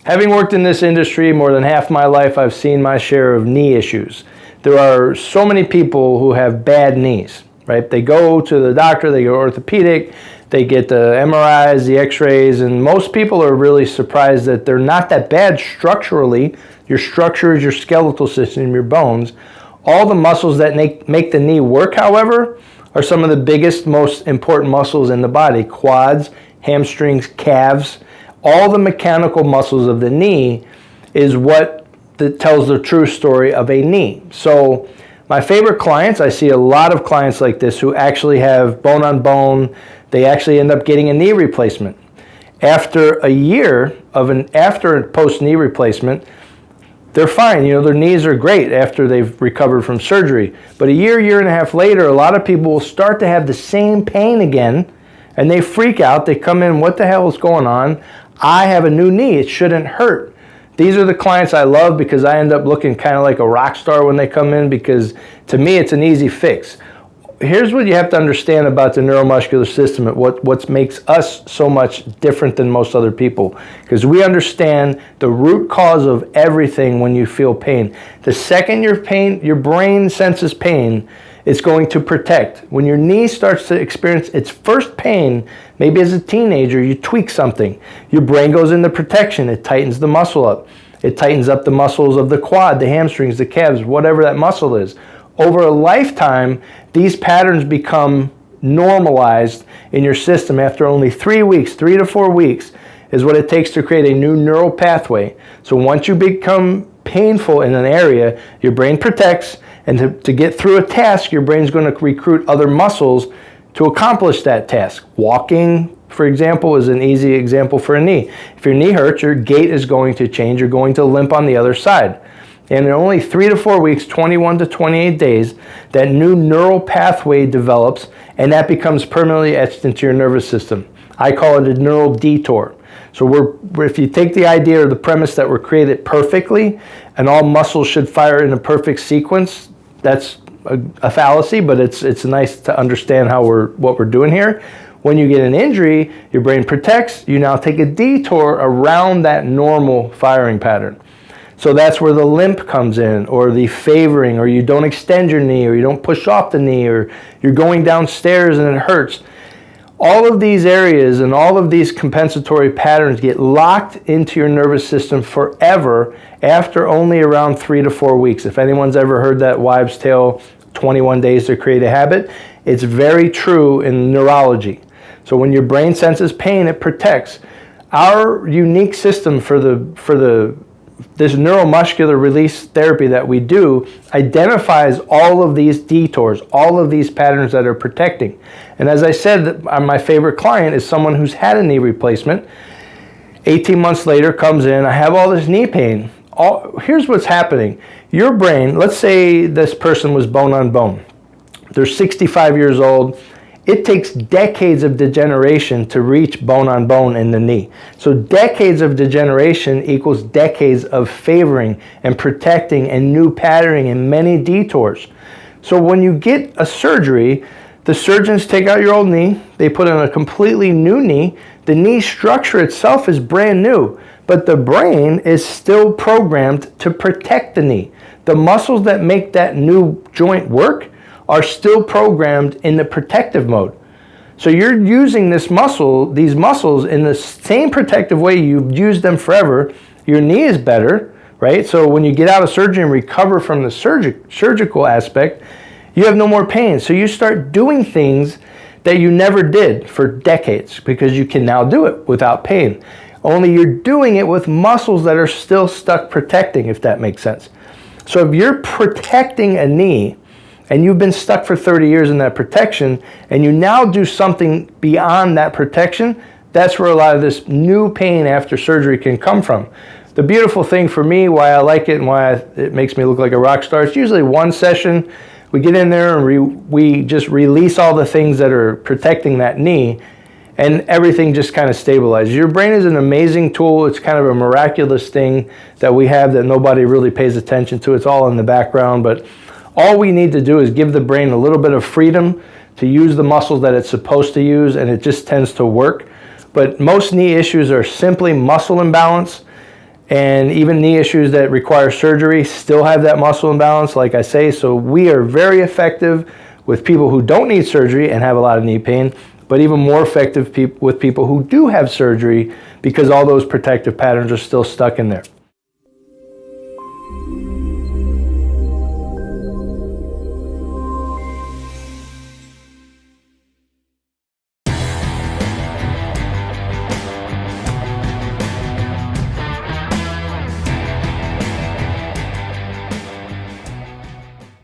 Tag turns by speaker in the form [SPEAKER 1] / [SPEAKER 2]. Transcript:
[SPEAKER 1] Having worked in this industry more than half my life, I've seen my share of knee issues. There are so many people who have bad knees, right? They go to the doctor, they go orthopedic, they get the MRIs, the X-rays, and most people are really surprised that they're not that bad structurally. Your structure is your skeletal system, your bones. All the muscles that make the knee work, however, are some of the biggest, most important muscles in the body. Quads, hamstrings, calves, all the mechanical muscles of the knee is what tells the true story of a knee. So my favorite clients, I see a lot of clients like this who actually have bone on bone. They actually end up getting a knee replacement. After a year of after a post knee replacement, they're fine. You know, their knees are great after they've recovered from surgery. But a year and a half later, a lot of people will start to have the same pain again, and they freak out. They come in, what the hell is going on? I have a new knee. It shouldn't hurt. These are the clients I love because I end up looking kind of like a rock star when they come in, because to me it's an easy fix. Here's what you have to understand about the neuromuscular system and what makes us so much different than most other people, because we understand the root cause of everything. When you feel pain, the second your brain senses pain, it's going to protect. When your knee starts to experience its first pain, maybe as a teenager, you tweak something, your brain goes into protection. It tightens the muscle up. It tightens up the muscles of the quad, the hamstrings, the calves, whatever that muscle is. Over a lifetime, these patterns become normalized in your system. After only 3 weeks, 3 to 4 weeks, is what it takes to create a new neural pathway. So once you become painful in an area, your brain protects, and to get through a task, your brain's going to recruit other muscles to accomplish that task. Walking, for example, is an easy example for a knee. If your knee hurts, your gait is going to change. You're going to limp on the other side. And in only 3 to 4 weeks, 21 to 28 days, that new neural pathway develops, and that becomes permanently etched into your nervous system. I call it a neural detour. So if you take the idea or the premise that we're created perfectly and all muscles should fire in a perfect sequence, that's a fallacy, but it's nice to understand what we're doing here. When you get an injury, your brain protects. You now take a detour around that normal firing pattern. So that's where the limp comes in, or the favoring, or you don't extend your knee, or you don't push off the knee, or you're going downstairs and it hurts. All of these areas and all of these compensatory patterns get locked into your nervous system forever after only around 3 to 4 weeks. If anyone's ever heard that wives' tale, 21 days to create a habit, it's very true in neurology. So when your brain senses pain, it protects. Our unique system for this neuromuscular release therapy that we do identifies all of these detours, all of these patterns that are protecting. And as I said, my favorite client is someone who's had a knee replacement. 18 months later comes in, I have all this knee pain. Here's what's happening. Your brain, let's say this person was bone on bone. They're 65 years old. It takes decades of degeneration to reach bone on bone in the knee. So decades of degeneration equals decades of favoring and protecting and new patterning and many detours. So when you get a surgery, the surgeons take out your old knee, they put in a completely new knee. The knee structure itself is brand new, but the brain is still programmed to protect the knee. The muscles that make that new joint work are still programmed in the protective mode. So you're using these muscles in the same protective way you've used them forever. Your knee is better, right? So when you get out of surgery and recover from the surgical aspect, you have no more pain. So you start doing things that you never did for decades because you can now do it without pain. Only you're doing it with muscles that are still stuck protecting, if that makes sense. So if you're protecting a knee, and you've been stuck for 30 years in that protection, and you now do something beyond that protection, that's where a lot of this new pain after surgery can come from. The beautiful thing for me, why I like it and why it makes me look like a rock star, it's usually one session. We get in there and we just release all the things that are protecting that knee, and everything just kind of stabilizes. Your brain is an amazing tool. It's kind of a miraculous thing that we have that nobody really pays attention to. It's all in the background, but all we need to do is give the brain a little bit of freedom to use the muscles that it's supposed to use, and it just tends to work. But most knee issues are simply muscle imbalance, And even knee issues that require surgery still have that muscle imbalance, like I say. So we are very effective with people who don't need surgery and have a lot of knee pain, but even more effective with people who do have surgery because all those protective patterns are still stuck in there.